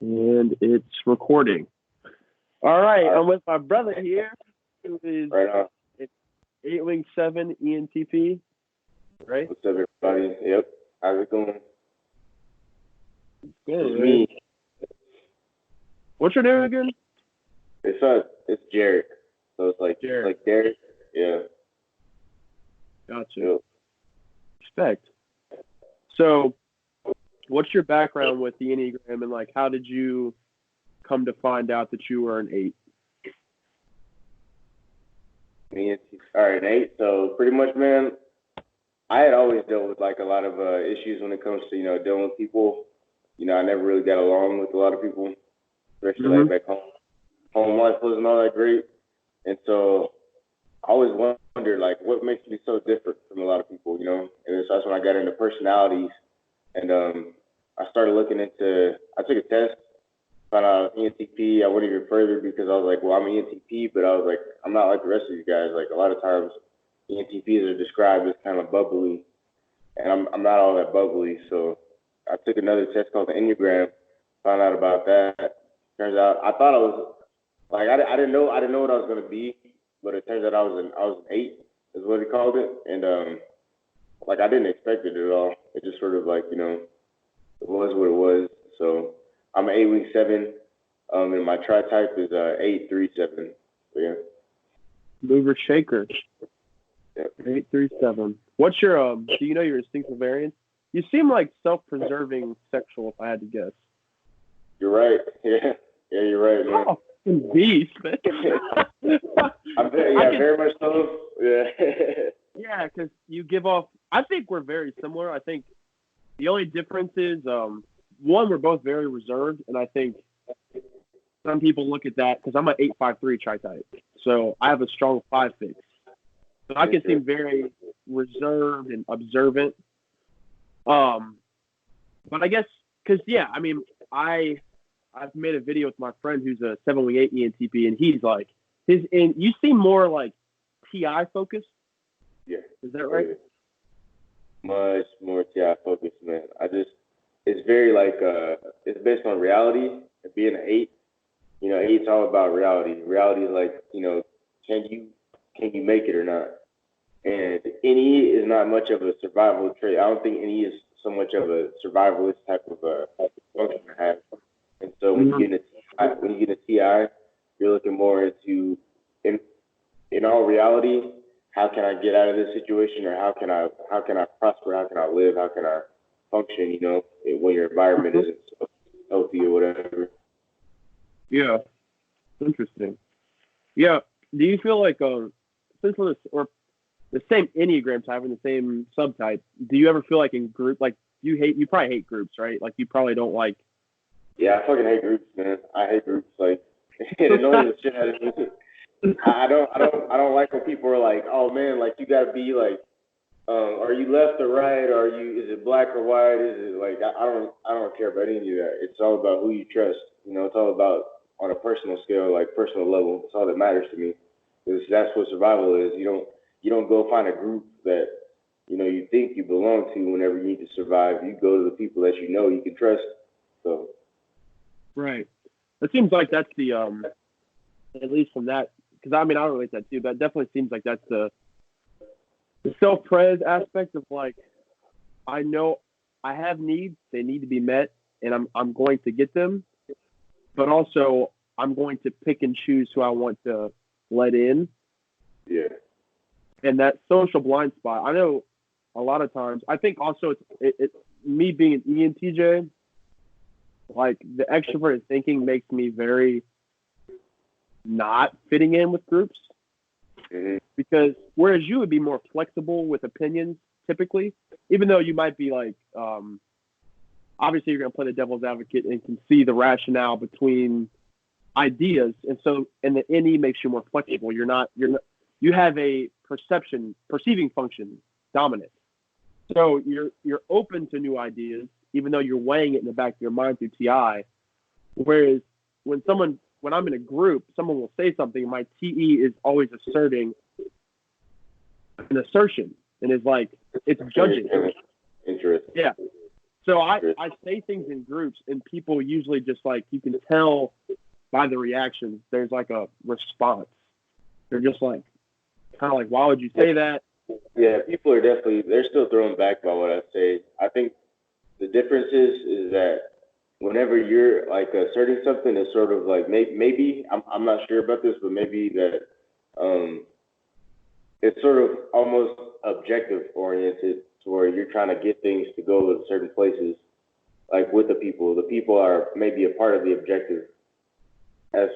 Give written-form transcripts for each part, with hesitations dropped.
And it's recording. All right, I'm with my brother here, who is Right on. 8-wing-7 ENTP, right? What's up, everybody? Yep. How's it going? Good, It's man. me. What's your name again? It's Jared. So it's like Jared. like Derek. Yeah. Gotcha. Yep. Respect. So, what's your background with the Enneagram, and like, how did you come to find out that you were an 8? All right, Nate. So pretty much, man, I had always dealt with like a lot of issues when it comes to dealing with people. I never really got along with a lot of people, especially like back home. Home life wasn't all that great, and so I always wondered like what makes me so different from a lot of people, And so that's when I got into personalities, and I started looking into. I took a test, found out I was ENTP. I went even further because I was like, well, I'm an ENTP, but I was like, I'm not like the rest of you guys. Like a lot of times, ENTPs are described as kind of bubbly, and I'm not all that bubbly. So I took another test called the Enneagram, found out about that. Turns out I thought I was like I didn't know what I was gonna be, but it turns out I was an 8 is what he called it, and like I didn't expect it at all. It just sort of like it was what it was. So I'm an 8-wing-7, and my tri-type is 8-3-7. So yeah. Mover shaker. Yep. 8-3-7. What's your do you know your instinctive variance? You seem like self-preserving sexual, if I had to guess. You're right. Yeah, you're right, man. Oh, beast, man. Very much so. Yeah. Yeah, because you give off. I think we're very similar. I think the only difference is one, we're both very reserved, and I think some people look at that because I'm an 8-5-3 tri-type, so I have a strong 5-6. So I can seem very reserved and observant. But I guess because I've made a video with my friend who's a 7-wing-8 ENTP, and he's like you seem more like TI focused. Yeah. Is that right? Much more TI focused, man. It's very like it's based on reality. And being an 8, 8's all about reality. Reality is like, can you make it or not? And NE is not much of a survival trait. I don't think NE is so much of a survivalist type of function to have. And so when you get a TI, you're looking more into in all reality, how can I get out of this situation, or how can I prosper, how can I live, how can I function, when your environment isn't so healthy or whatever. Yeah. Interesting. Yeah. Do you feel like since we're the same Enneagram type and the same subtype, do you ever feel like in group, like you probably hate groups, right? Like you probably don't like. Yeah, I fucking hate groups, man. I hate groups. Like it annoys the shit out of me. I don't like when people are like, oh man, like you gotta be like, are you left or right? Is it black or white? Is it like I don't care about any of that. It's all about who you trust. It's all about on a personal scale, like personal level. It's all that matters to me. Because that's what survival is. You don't go find a group that you think you belong to whenever you need to survive. You go to the people that you can trust. So. Right. It seems like that's the at least from that, because I relate that too, but it definitely seems like that's the self-pres aspect of like, I know I have needs, they need to be met, and I'm going to get them, but also I'm going to pick and choose who I want to let in. Yeah. And that social blind spot, I know a lot of times, I think also it's me being an ENTJ, like the extroverted thinking makes me very not fitting in with groups. Mm-hmm. Because whereas you would be more flexible with opinions typically, even though you might be like, obviously you're going to play the devil's advocate and can see the rationale between ideas. And the NE makes you more flexible. You have a perceiving function dominant. So you're open to new ideas, even though you're weighing it in the back of your mind through TI. Whereas when I'm in a group, someone will say something, my TE is always asserting an assertion and is like, it's judging. Interesting. Yeah. So I say things in groups, and people usually just like, you can tell by the reactions, there's like a response. They're just like, kind of like, why would you say that? Yeah, people are they're still thrown back by what I say. I think the difference is that whenever you're like asserting something, it's sort of like maybe I'm not sure about this, but maybe that it's sort of almost objective oriented to where you're trying to get things to go to certain places, like with the people. The people are maybe a part of the objective. As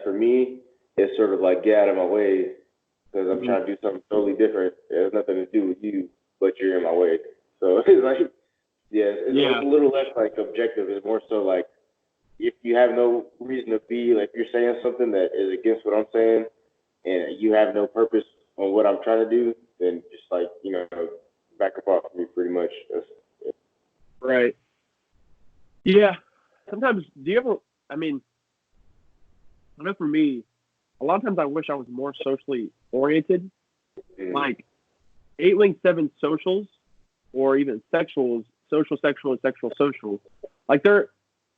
for me, it's sort of like, get out of my way because I'm trying to do something totally different. It has nothing to do with you, but you're in my way. So it's like, it's a little less like objective. It's more so like, if you have no reason to be, like, you're saying something that is against what I'm saying and you have no purpose on what I'm trying to do, then just like, back up off me pretty much. Right. Yeah. Sometimes, do you ever, I mean, I know for me, a lot of times I wish I was more socially oriented. Like 8 link 7 socials, or even sexuals, social, sexual, and sexual, social. Like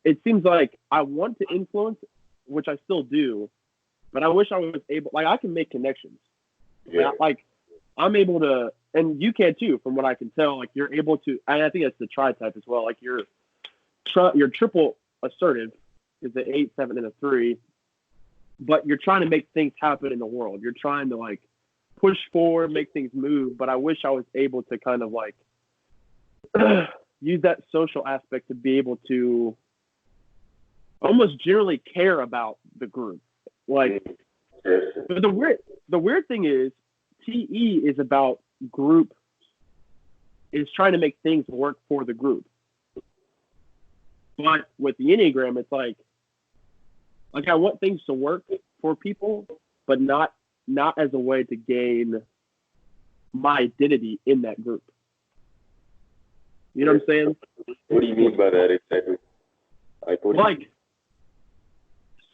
it seems like I want to influence, which I still do, but I wish I was able, like, I can make connections. Yeah. Like I'm able to, and you can too, from what I can tell. Like you're able to, and I think that's the tri-type as well. Like you're triple assertive, is the 8, 7, and a 3. But you're trying to make things happen in the world. You're trying to like push forward, make things move. But I wish I was able to kind of like use that social aspect to be able to almost generally care about the group. Like, but the weird thing is, TE is about group, is trying to make things work for the group. But with the Enneagram, it's like I want things to work for people, but not as a way to gain my identity in that group. You know what I'm saying? What do you mean by that exactly?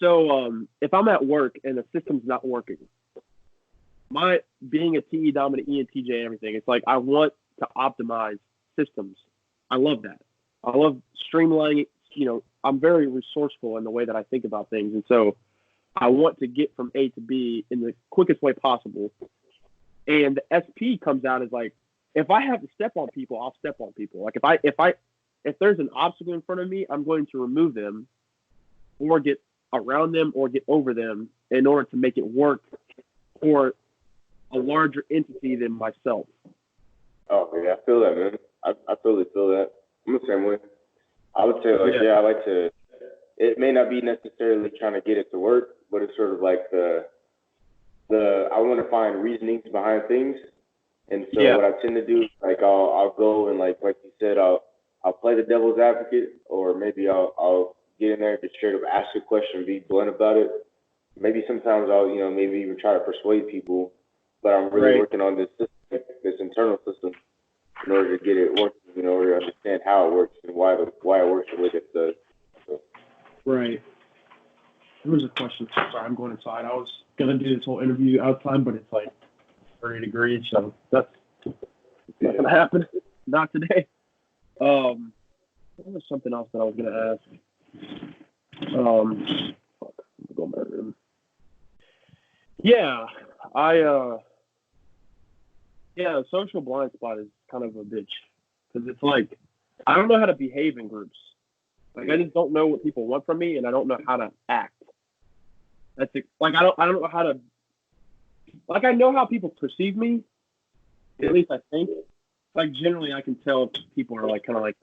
So if I'm at work and the system's not working, my being a TE dominant, ENTJ, and everything, it's like I want to optimize systems. I love that. I love streamlining. I'm very resourceful in the way that I think about things, and so I want to get from A to B in the quickest way possible. And the SP comes out as like, if I have to step on people, I'll step on people. Like if there's an obstacle in front of me, I'm going to remove them, or get around them, or get over them in order to make it work for a larger entity than myself. Oh, yeah, I feel that, man. I totally feel that. I'm the same way. I would say, like, I like to, it may not be necessarily trying to get it to work, but it's sort of like I want to find reasonings behind things. And so what I tend to do is, like, I'll go and, like you said, I'll play the devil's advocate, or maybe I'll get in there and just straight up ask a question, be blunt about it. Maybe sometimes I'll, maybe even try to persuade people, but I'm really working on this system, this internal system, in order to get it working, in order to understand how it works and why it works the way it does. So. Right. There was a question. Sorry, I'm going inside. I was gonna do this whole interview outside, but it's like 30 degrees, so that's not gonna happen. Not today. There was something else that I was gonna ask. Go in my room. Yeah, the social blind spot is kind of a bitch, because it's like I don't know how to behave in groups. Like I just don't know what people want from me, and I don't know how to act. That's it. Like I don't know how to. Like I know how people perceive me, at least I think. Like generally, I can tell if people are like kind of like,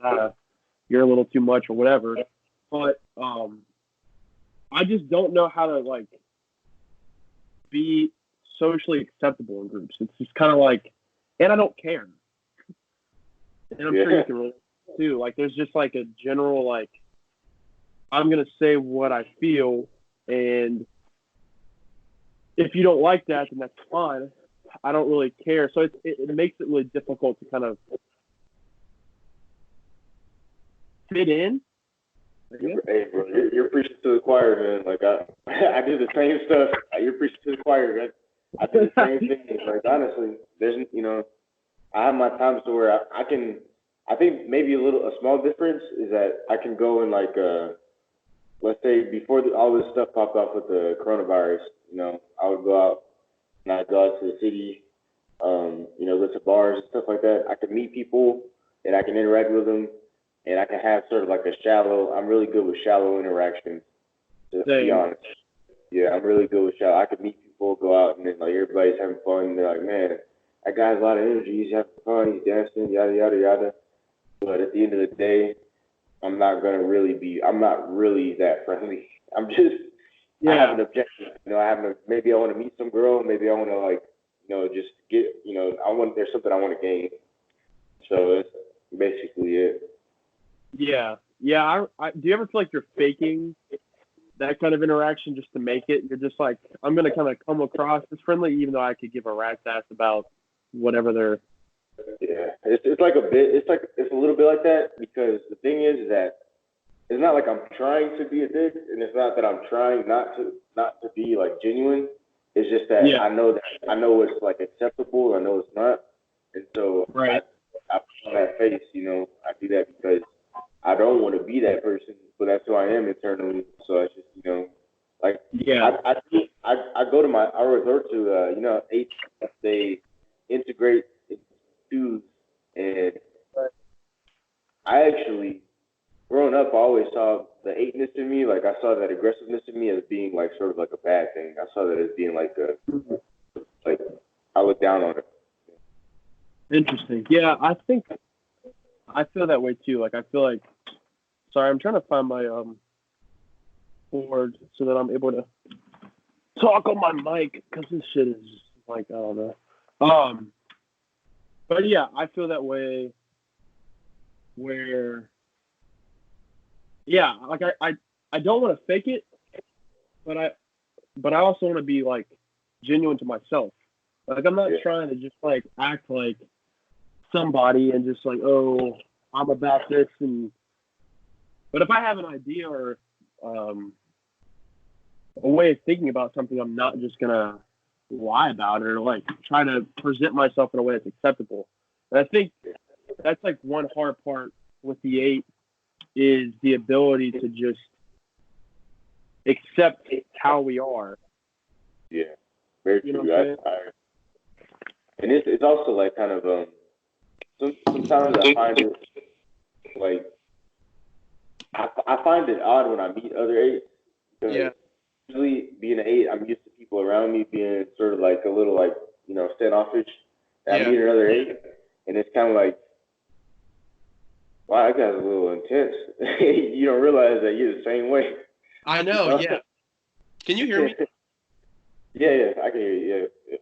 you're a little too much or whatever. But I just don't know how to like be socially acceptable in groups. It's just kind of like, and I don't care. And I'm sure you can relate too. Like there's just like a general like, I'm gonna say what I feel, and if you don't like that, then that's fine. I don't really care. So it makes it really difficult to kind of fit in. Hey, bro, you're preaching to the choir, man. Like I do the same stuff. You're preaching to the choir, man. I do the same thing. Like honestly, there's I have my times to where I can I think maybe a small difference is that I can go in like let's say before all this stuff popped off with the coronavirus, I would go out and I'd go out to the city, go to bars and stuff like that. I could meet people and I can interact with them, and I can have sort of like I'm really good with shallow interactions, to be honest. Yeah, I'm really good with shallow. I could meet people, go out, and then like everybody's having fun, and they're like, man, that guy's a lot of energy. He's having fun. He's dancing, yada yada yada. But at the end of the day, I'm not really that friendly. I'm just, I have an objective. Maybe I want to meet some girl. Maybe I want to just get, there's something I want to gain. So that's basically it. Yeah. Yeah. Do you ever feel like you're faking that kind of interaction just to make it? You're just like, I'm going to kind of come across as friendly, even though I could give a rat's ass about whatever they're. Yeah, it's like it's a little bit like that, because the thing is that it's not like I'm trying to be a dick, and it's not that I'm trying not to be like genuine. It's just that I know what's like acceptable, I know it's not, and so I put on that face. I do that because I don't want to be that person, but that's who I am internally. So it's just I resort to eight. They integrate twos, and I actually, growing up, I always saw the eightness in me. Like, I saw that aggressiveness in me as being like sort of like a bad thing. I saw that as being like I look down on it. Interesting. Yeah, I think I feel that way too. Like, I feel like, sorry, I'm trying to find my board so that I'm able to talk on my mic, because this shit is like, I don't know. But yeah, I feel that way where, yeah, like I don't want to fake it, but I also want to be like genuine to myself. Like, I'm not trying to just like act like somebody and just like, oh, I'm about this, but if I have an idea or a way of thinking about something, I'm not just gonna lie about it or like try to present myself in a way that's acceptable. And I think that's like one hard part with the 8 is the ability to just accept how we are. Yeah, very true. And it's also like kind of sometimes I find it like I find it odd when I meet other 8s, because usually being an 8, I'm used to people around me being sort of like a little like standoffish. And I meet another 8, and it's kind of like, wow, that guy's a little intense. You don't realize that you're the same way. I know, yeah. Can you hear me? Yeah, I can hear you, yeah.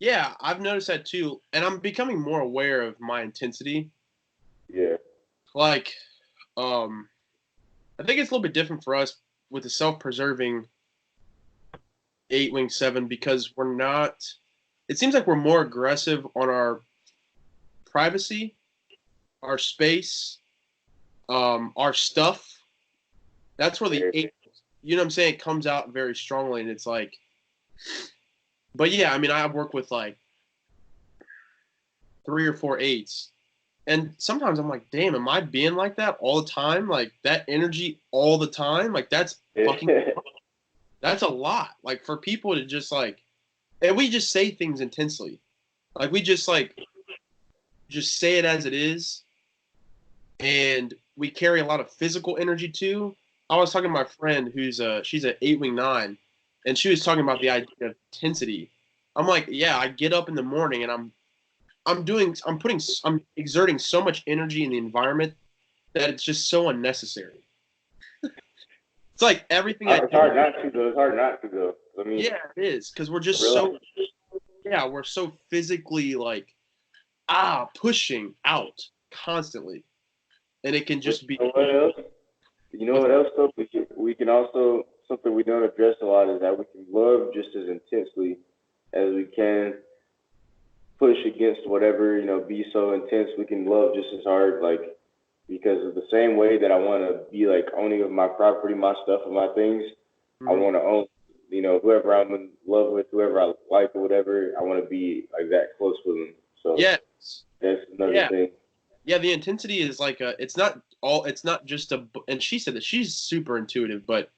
Yeah, I've noticed that too, and I'm becoming more aware of my intensity. Yeah. Like, I think it's a little bit different for us with the self-preserving 8-wing-7, because it seems like we're more aggressive on our privacy, our space, our stuff. That's where the 8, you know what I'm saying, it comes out very strongly, and it's like, but yeah, I mean, I work with like 3 or 4 8s, and sometimes I'm like, damn, am I being like that all the time? Like, that energy all the time? Like, that's fucking, that's a lot. Like, for people to just like, and we just say things intensely. Like, we just like, just say it as it is. And we carry a lot of physical energy too. I was talking to my friend she's an 8-wing-9, and she was talking about the idea of intensity. I'm like, yeah, I get up in the morning and I'm exerting so much energy in the environment that it's just so unnecessary. It's like everything it's hard not to go. It's hard not to go. I mean, yeah, it is, because we're just we're so physically like pushing out constantly, and it can just be. You know what else though? We can also, something we don't address a lot is that we can love just as intensely as we can push against whatever, be so intense. We can love just as hard, like, because of the same way that I want to be like owning of my property, my stuff, and my things. Mm-hmm. I want to own, whoever I'm in love with, whoever I like or whatever. I want to be like that close with them. So yes, that's another thing. Yeah, the intensity is like it's not just and she said that she's super intuitive, but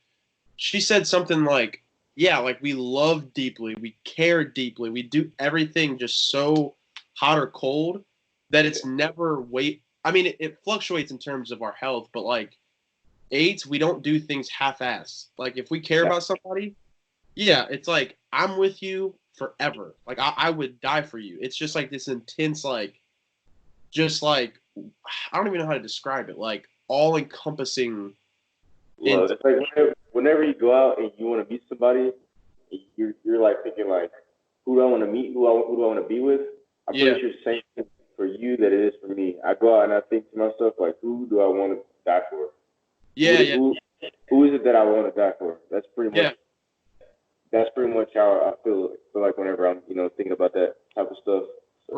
she said something like, yeah, like we love deeply, we care deeply, we do everything just so hot or cold that it's never wait. I mean, it fluctuates in terms of our health, but like eights, we don't do things half-ass. Like if we care about somebody, yeah, it's like I'm with you forever. Like I would die for you. It's just like this intense, like just like I don't even know how to describe it. Like all encompassing. Well, it's like whenever you go out and you want to meet somebody, you're like thinking like, who do I want to meet? Who do I want to be with? I'm pretty sure the same thing for you that it is for me. I go out and I think to myself like, who do I want to die for? Yeah, who is it that I want to die for? That's pretty much. That's pretty much how I feel like whenever I'm thinking about that type of stuff. So.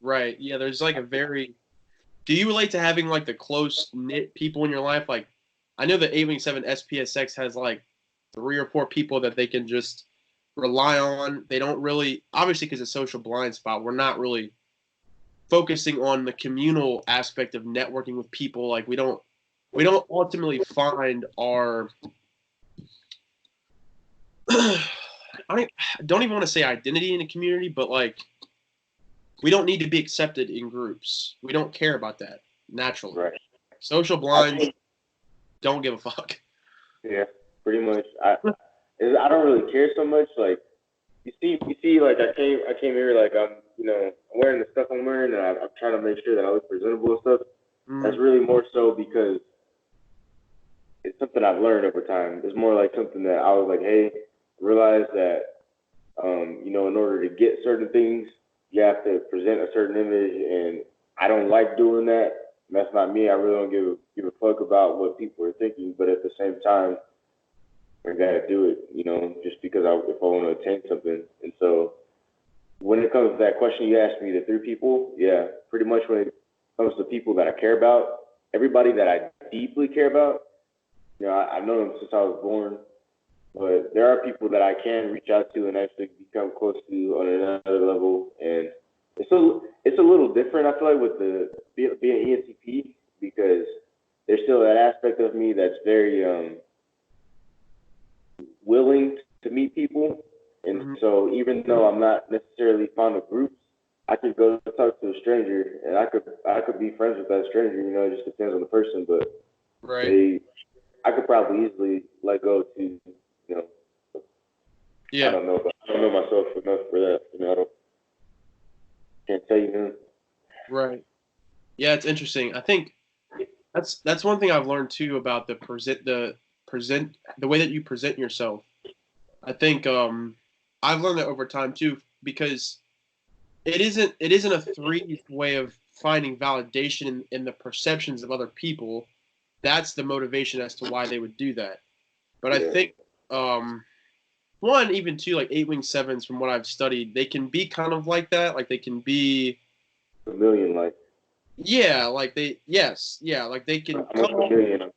Right. Yeah, there's like a very. Do you relate to having like the close knit people in your life? Like, I know the 8-7 SPSX has like 3 or 4 people that they can just rely on. They don't really, obviously, because it's social blind spot. We're not really focusing on the communal aspect of networking with people. Like, we don't ultimately find our. I don't even want to say identity in the community, but like. We don't need to be accepted in groups. We don't care about that naturally. Right. Social blinds don't give a fuck. Yeah, pretty much. I don't really care so much. Like you see, like I came here like I'm wearing the stuff I'm wearing, and I'm trying to make sure that I look presentable and stuff. That's really more so because it's something I've learned over time. It's more like something that I was like, hey, realize that in order to get certain things, you have to present a certain image, and I don't like doing that. That's not me. I really don't give a fuck about what people are thinking, but at the same time, I gotta do it, just because if I want to attain something. And so, when it comes to that question you asked me, the 3 people, yeah, pretty much when it comes to people that I care about, everybody that I deeply care about, I've known them since I was born. But there are people that I can reach out to and actually become close to on another level, and it's a little different. I feel like with being ENTP, because there's still that aspect of me that's very willing to meet people, and so even though I'm not necessarily fond of groups, I could go talk to a stranger, and I could be friends with that stranger. It just depends on the person, but I could probably easily let go to. Yeah. I don't know myself enough for that. I can't tell you. Right. Yeah, it's interesting. I think that's one thing I've learned too about the way that you present yourself. I think I've learned that over time too, because it isn't a 3 way of finding validation in the perceptions of other people. That's the motivation as to why they would do that. But I think one, even 2, like 8-7s, from what I've studied, they can be kind of like that. Like they can be chameleon like. Yeah, like they like they can I'm a chameleon.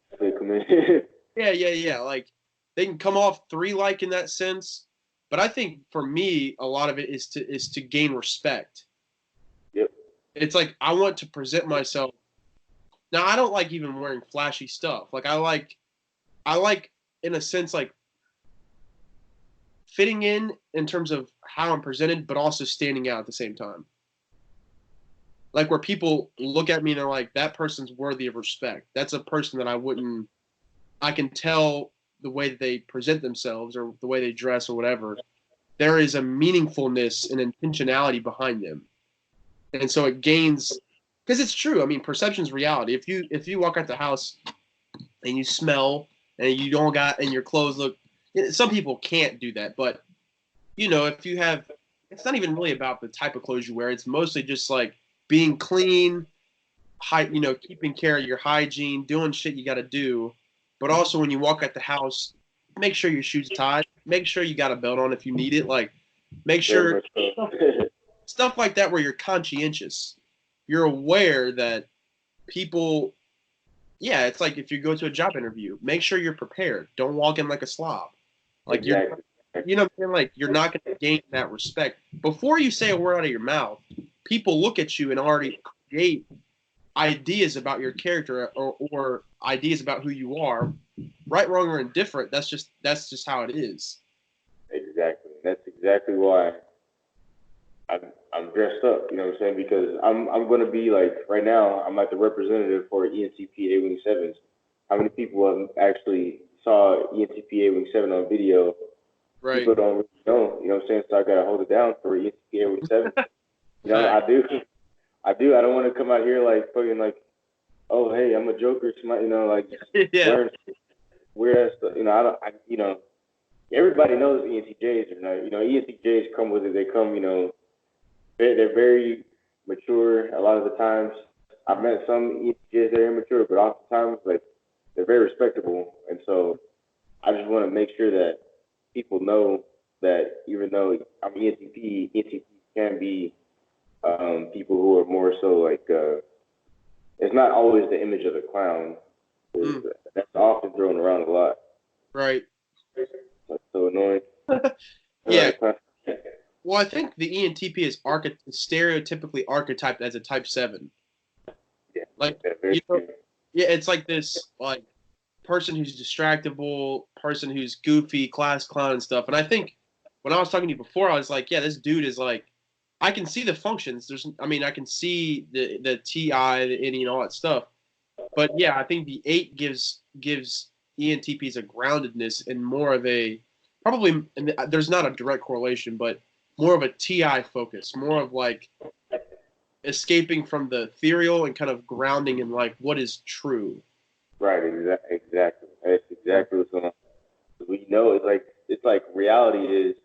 Yeah. Like they can come off 3 in that sense. But I think for me, a lot of it is to gain respect. Yep. It's like I want to present myself. Now I don't like even wearing flashy stuff. Like I like in a sense like fitting in terms of how I'm presented, but also standing out at the same time. Like where people look at me and they're like, that person's worthy of respect. That's a person that I can tell the way that they present themselves or the way they dress or whatever. There is a meaningfulness and intentionality behind them. And so it gains, because it's true. I mean, perception's reality. If you walk out the house and you smell and you don't got, and your clothes look, some people can't do that, but if you have, it's not even really about the type of clothes you wear. It's mostly just like being clean, keeping care of your hygiene, doing shit you got to do. But also when you walk out the house, make sure your shoes are tied. Make sure you got a belt on if you need it. Like, make sure stuff like that where you're conscientious. You're aware that people, it's like if you go to a job interview, make sure you're prepared. Don't walk in like a slob. Like exactly. What I'm saying? Like you're not going to gain that respect before you say a word out of your mouth. People look at you and already create. ideas about your character or ideas about who you are, right, wrong, or indifferent. That's just how it is. Exactly. That's exactly why I'm dressed up. You know what I'm saying? Because I'm gonna be like right now. I'm like the representative for ENTP A-Wing Sevens. How many people have actually saw ENTP A-Wing 7 on video? Right. People don't really know. You know what I'm saying? So I gotta hold it down for ENTP A-Wing 7. You know, I do. I don't want to come out here like fucking like, oh hey, I'm a Joker. You know, like yeah. wearing weird stuff. You know, you know, everybody knows ENTJs. You know, ENTJs come with it. They come. You know, they're very mature a lot of the times. I've met some ENTJs that are immature, but oftentimes like they're very respectable. And so I just want to make sure that people know that even though I'm ENTP, ENTP can be people who are more so like it's not always the image of the clown. That's often thrown around a lot. Right. That's so annoying. yeah. Well, I think the ENTP is stereotypically archetyped as a Type 7. Yeah. Like, you know, yeah, it's like this like person who's distractible, person who's goofy, class clown and stuff. And I think when I was talking to you before, I was like, yeah, this dude is like, I can see the functions. I can see the TI, the NE, and all that stuff. But yeah, I think the 8 gives ENTPs a groundedness and more of a probably. And there's not a direct correlation, but more of a TI focus, more of like escaping from the ethereal and kind of grounding in like what is true. Right. Exactly. That's exactly what's going on. We know it's like reality is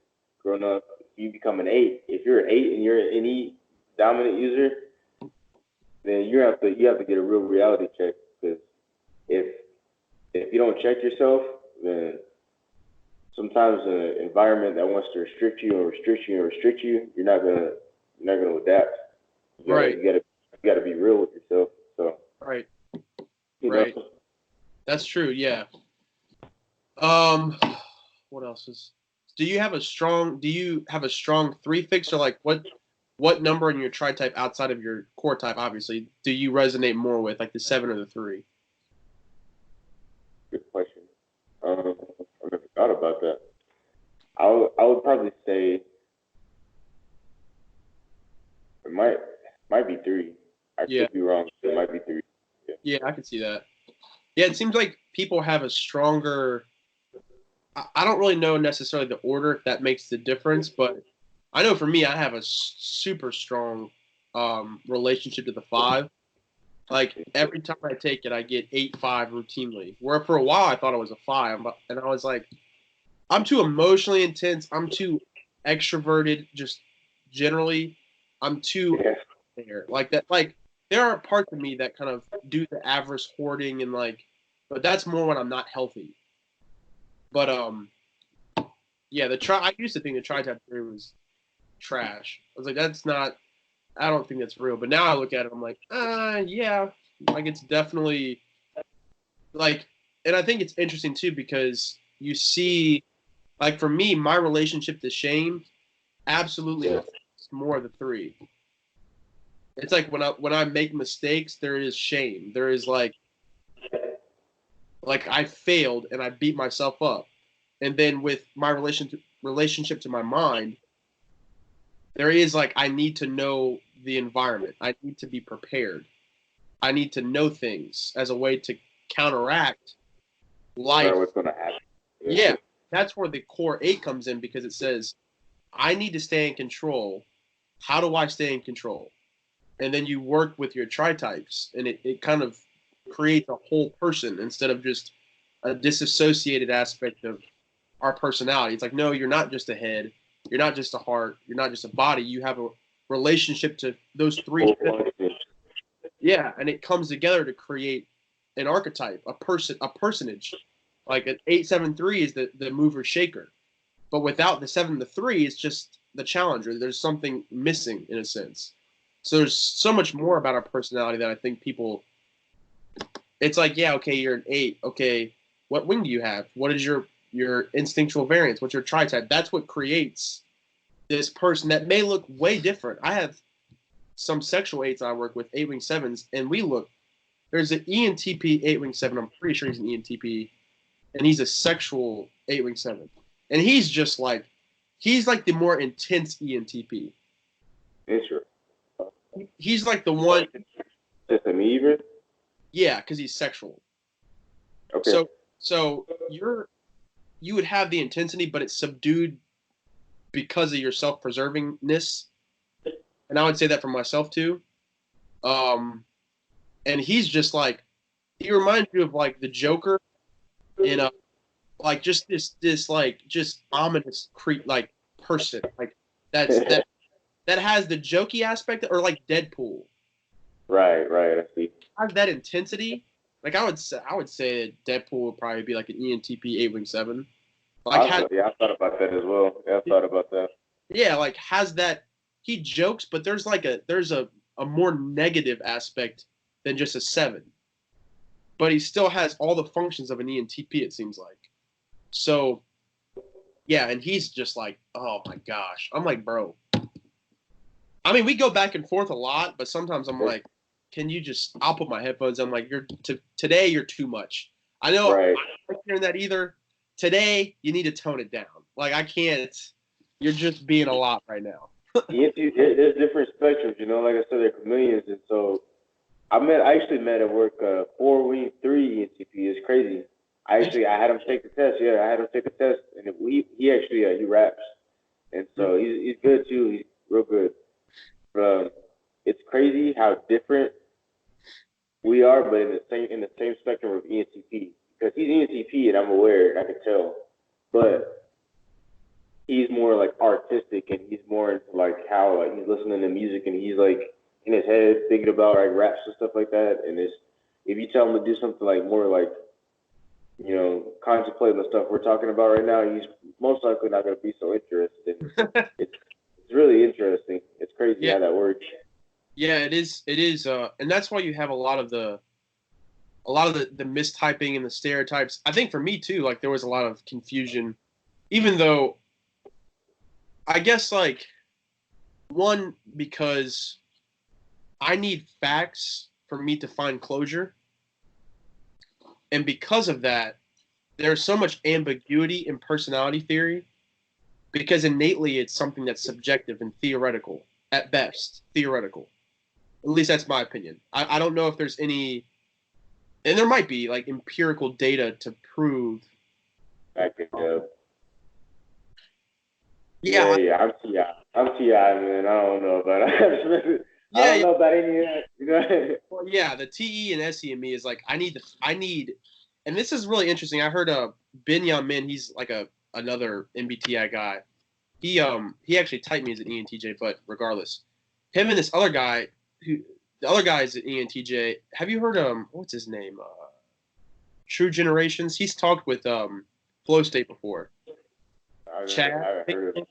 growing up. You become an 8. If you're an 8 and you're an NE dominant user, then you have to get a real reality check, because if you don't check yourself, then sometimes an environment that wants to restrict you and restrict you and restrict you, you're not gonna adapt. Right. You gotta be real with yourself. So right. Right. Know? That's true. Yeah. What else is? Do you have a strong 3 fix, or like what number in your tri-type outside of your core type, obviously, do you resonate more with, like the 7 or the 3? Good question. I've never thought about that. I would probably say it might be 3. I could be wrong. It might be 3. Yeah, I can see that. Yeah, it seems like people have a stronger. I don't really know necessarily the order, if that makes the difference, but I know for me, I have a super strong relationship to the 5. Like every time I take it, I get 8-5 routinely. Where for a while I thought it was a 5, and I was like, I'm too emotionally intense. I'm too extroverted. Just generally, I'm too there. Like that. Like there are parts of me that kind of do the avarice hoarding and like, but that's more when I'm not healthy. But yeah, I used to think the tri-type theory was trash. I was like, that's not. I don't think that's real. But now I look at it, I'm like, yeah, like it's definitely like, and I think it's interesting too, because you see, like for me, my relationship to shame absolutely is more the 3. It's like when I make mistakes, there is shame. There is like I failed and I beat myself up. And then with my relationship to my mind, there is like, I need to know the environment. I need to be prepared. I need to know things as a way to counteract life. What's going to happen? Yeah, that's where the core 8 comes in, because it says, I need to stay in control. How do I stay in control? And then you work with your tri-types, and it kind of creates a whole person instead of just a disassociated aspect of our personality. It's like, no, you're not just a head. You're not just a heart. You're not just a body. You have a relationship to those 3. Yeah, and it comes together to create an archetype, a personage. Like an 8-7-3 is the mover shaker, but without the 7 to 3, it's just the challenger. There's something missing in a sense. So there's so much more about our personality that I think people. It's like, yeah, okay, you're an 8. Okay, what wing do you have? What is your instinctual variance? What's your tri-type? That's what creates this person that may look way different. I have some sexual 8s I work with, 8 wing 7s, and we look. There's an ENTP 8 wing 7. I'm pretty sure he's an ENTP, and he's a sexual 8 wing 7, and he's just like, he's like the more intense ENTP. Interesting. He's like the one. Just me even? Yeah, because he's sexual. Okay. So you would have the intensity, but it's subdued because of your self-preservingness. And I would say that for myself too. And he's just like, he reminds you of like the Joker in a, like just this like just ominous like person, like that has the jokey aspect, or like Deadpool. Right. I see. Has that intensity. Like I would say Deadpool would probably be like an ENTP 8 wing 7. Like I thought about that as well. Yeah, I thought about that. Yeah, like has that, he jokes, but there's a more negative aspect than just a 7. But he still has all the functions of an ENTP, it seems like. So yeah, and he's just like, oh my gosh. I'm like, bro. I mean, we go back and forth a lot, but sometimes I'm like, can you just, I'll put my headphones on, like, today you're too much. I know I don't like hearing that either. Today you need to tone it down. Like, I can't, you're just being a lot right now. There's different spectrums, you know, like I said, they're chameleons. And so I actually met at work 4 wing 3 ENTP. It's crazy. I had him take the test. Yeah, I had him take the test, and he actually he raps, and so he's good too. He's real good. It's crazy how different we are, but in the same spectrum of ENTP. Because he's ENTP, and I'm aware, and I can tell, but he's more like artistic, and he's more into like how like he's listening to music, and he's like in his head thinking about like raps and stuff like that. And if you tell him to do something like more like, you know, contemplating the stuff we're talking about right now, he's most likely not going to be so interested. It's really interesting. It's crazy how that works. Yeah, it is, and that's why you have a lot of the mistyping and the stereotypes. I think for me too, like there was a lot of confusion, even though I guess like one, because I need facts for me to find closure. And because of that, there's so much ambiguity in personality theory, because innately it's something that's subjective and theoretical, at best, theoretical. At least that's my opinion. I don't know if there's any, and there might be like empirical data to prove. I could Yeah, I'm TI, man. I don't know about it. I don't know about any of that. You know? Well, yeah, the TE and SE in me is like I need, and this is really interesting. I heard Ben Yamin, he's like another MBTI guy. He actually typed me as an ENTJ, but regardless, him and this other guy, the other guy is an ENTJ. Have you heard what's his name? True Generations. He's talked with Flow State before. Chad. I haven't heard of him.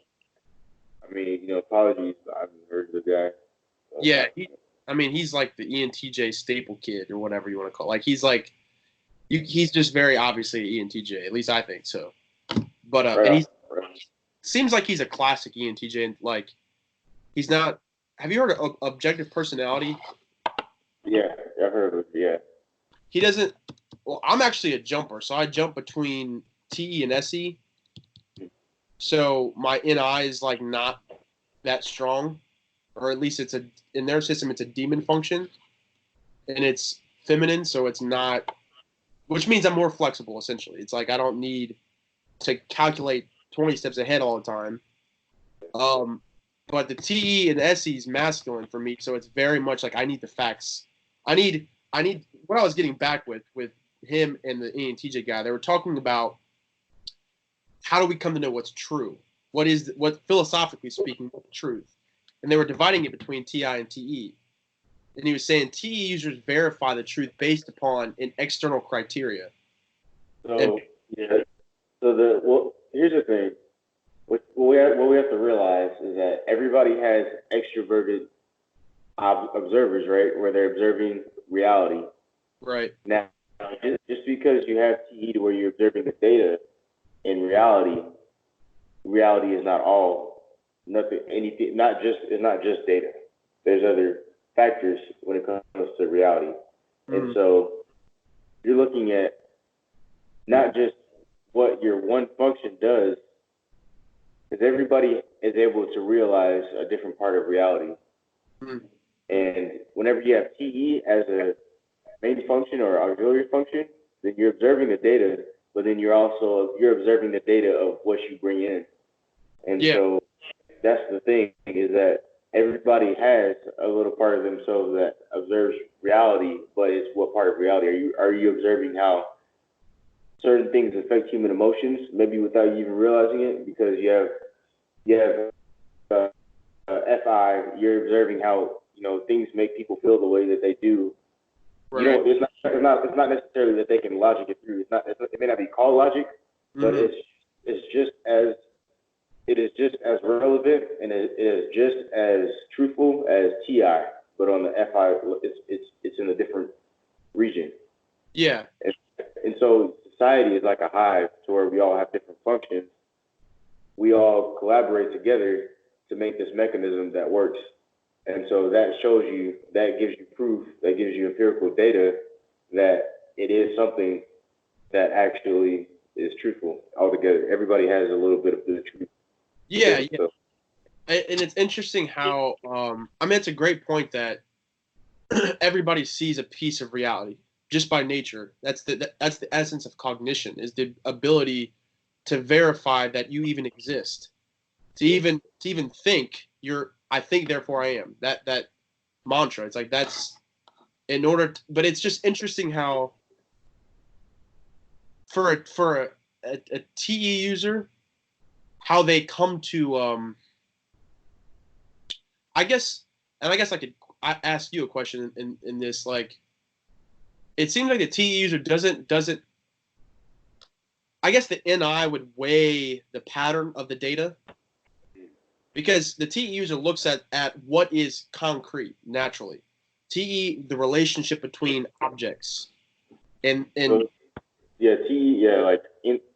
I mean, you know, apologies, I haven't heard of the guy. Yeah, he's like the ENTJ staple kid or whatever you want to call it. Like he's just very obviously an ENTJ. At least I think so. But and he seems like he's a classic ENTJ. And like he's not. Have you heard of objective personality? Yeah, I've heard of it. Yeah. He doesn't. Well, I'm actually a jumper, so I jump between TE and SE. So my NI is like not that strong, or at least in their system it's a demon function, and it's feminine, so it's not, which means I'm more flexible essentially. It's like I don't need to calculate 20 steps ahead all the time. But the TE and SE is masculine for me, so it's very much like I need the facts. I need what I was getting back with him and the ENTJ guy. They were talking about how do we come to know what's true? What philosophically speaking, what's truth? And they were dividing it between TI and TE. And he was saying TE users verify the truth based upon an external criteria. So here's the thing. What we have to realize is that everybody has extroverted observers, right? Where they're observing reality. Right. Now, just because you have TE to where you're observing the data, in reality is not all, nothing, anything, it's not just data. there's other factors when it comes to reality. And so you're looking at not just what your one function does, because everybody is able to realize a different part of reality. And whenever you have TE as a main function or auxiliary function, then you're observing the data, but then you're observing the data of what you bring in. And so that's the thing, is that everybody has a little part of themselves that observes reality, but it's what part of reality are you observing how certain things affect human emotions, maybe without you even realizing it, because you have FI, you're observing how things make people feel the way that they do. Right. It's not necessarily that they can logic it through. It may not be called logic, but it is just as relevant and it is just as truthful as TI, but on the FI, it's in a different region. Yeah. And so society is like a hive, to where we all have different functions. We all collaborate together to make this mechanism that works. And so that gives you proof, that gives you empirical data that it is something that actually is truthful altogether. Everybody has a little bit of the truth. Yeah. And it's interesting how, it's a great point that everybody sees a piece of reality just by nature. That's the essence of cognition, is the ability to verify that you even exist, to even think I think, therefore I am. That mantra. It's like that's in order. But it's just interesting how for a TE user, how they come to I guess I could ask you a question in this. Like, it seems like the TE user doesn't. I guess the NI would weigh the pattern of the data, because the TE user looks at what is concrete naturally. TE, the relationship between objects, and TE,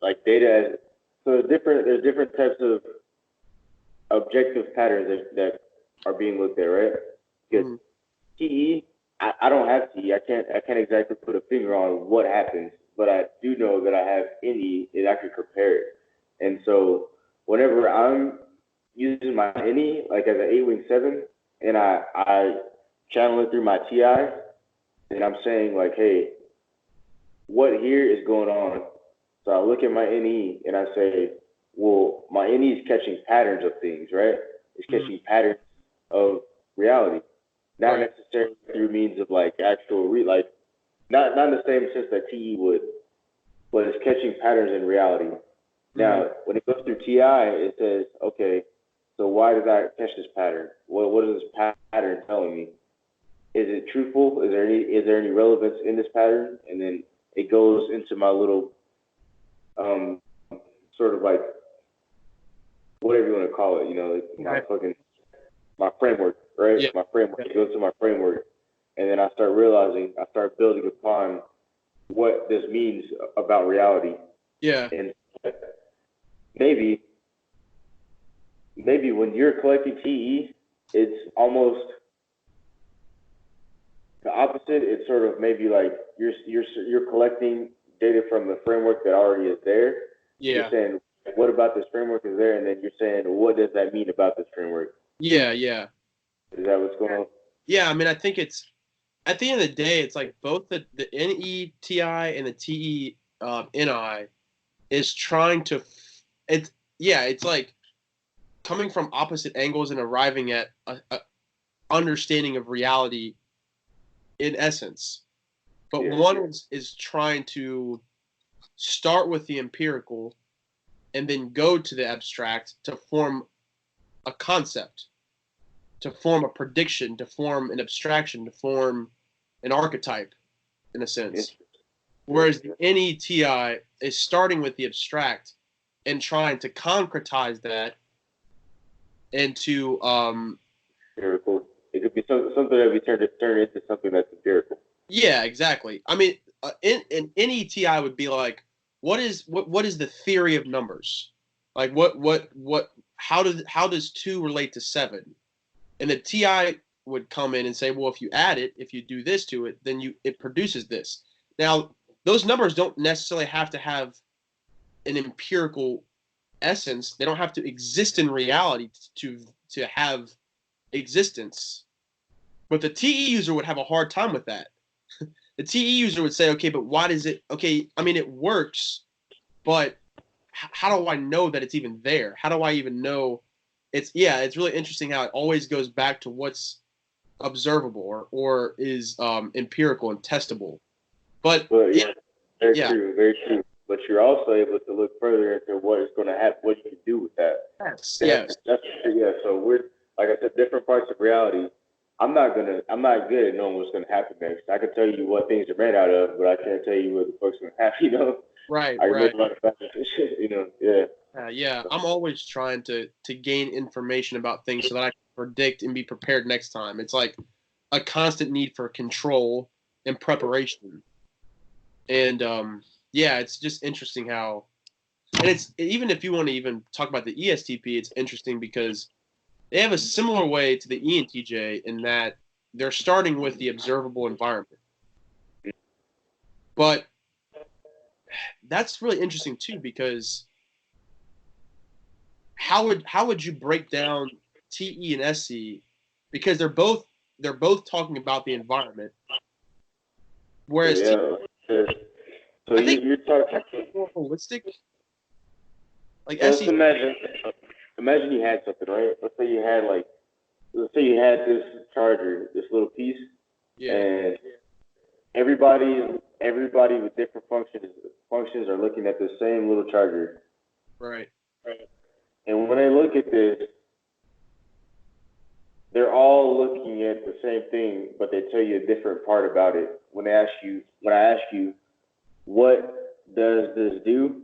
like data. So there's different types of objective patterns that are being looked at, right? Because TE, I don't have TE. I can't exactly put a finger on what happens, but I do know that I have NE, and I can compare it. And so whenever I'm using my NE, like as an 8-wing 7, and I channel it through my TI, and I'm saying like, hey, what here is going on? So I look at my NE and I say, well, my NE is catching patterns of things, right? It's catching patterns of reality, not necessarily through means of like actual not in the same sense that TE would, but it's catching patterns in reality. Now, when it goes through TI, it says, okay, so why did I catch this pattern? What is this pattern telling me? Is it truthful? Is there any relevance in this pattern? And then it goes into my little sort of like whatever you want to call it, my framework, right? Yeah. My framework. It goes to my framework, and then I start building upon what this means about reality. Yeah. And maybe when you're collecting TE, it's almost the opposite. It's sort of maybe like you're collecting data from the framework that already is there. Yeah. You're saying, what about this framework is there? And then you're saying, what does that mean about this framework? Yeah. Is that what's going on? Yeah, I think it's, at the end of the day, it's like both the NETI and the TE NI is trying to, it's like coming from opposite angles and arriving at a understanding of reality in essence. But one is trying to start with the empirical and then go to the abstract to form a concept, to form a prediction, to form an abstraction, to form an archetype, in a sense. Whereas the NETI is starting with the abstract and trying to concretize that into empirical. It could be something that we turn into something that's empirical. Yeah, exactly. I mean, in NETI would be like, what is the theory of numbers? Like how does 2 relate to 7? And the TI would come in and say, well, if you add it, if you do this to it, then it produces this. Now, those numbers don't necessarily have to have an empirical essence. They don't have to exist in reality to have existence. But the TE user would have a hard time with that. The TE user would say, okay, but why does it? Okay, I mean, it works, but how do I know that it's even there? How do I even know? It's really interesting how it always goes back to what's observable or is empirical and testable. But yeah, very true. But you're also able to look further into what is going to happen, what you can do with that. Yes. So we're, like I said, different parts of reality. I'm not good at knowing what's going to happen next. I can tell you what things are made out of, but I can't tell you what the fuck's going to happen. You know. Right. I can make a lot of factors and shit. You know. Yeah. Yeah, I'm always trying to gain information about things so that I can predict and be prepared next time. It's like a constant need for control and preparation. And it's just interesting how, and it's even if you want to even talk about the ESTP, it's interesting because they have a similar way to the ENTJ in that they're starting with the observable environment. But that's really interesting too because how would you break down TE and SE because they're both talking about the environment, whereas so I think you're talking more holistic. Like so SE. Imagine you had something, right? Let's say you had this charger, this little piece, and everybody with different functions are looking at the same little charger. Right. And when they look at this, they're all looking at the same thing, but they tell you a different part about it. When I ask you, what does this do?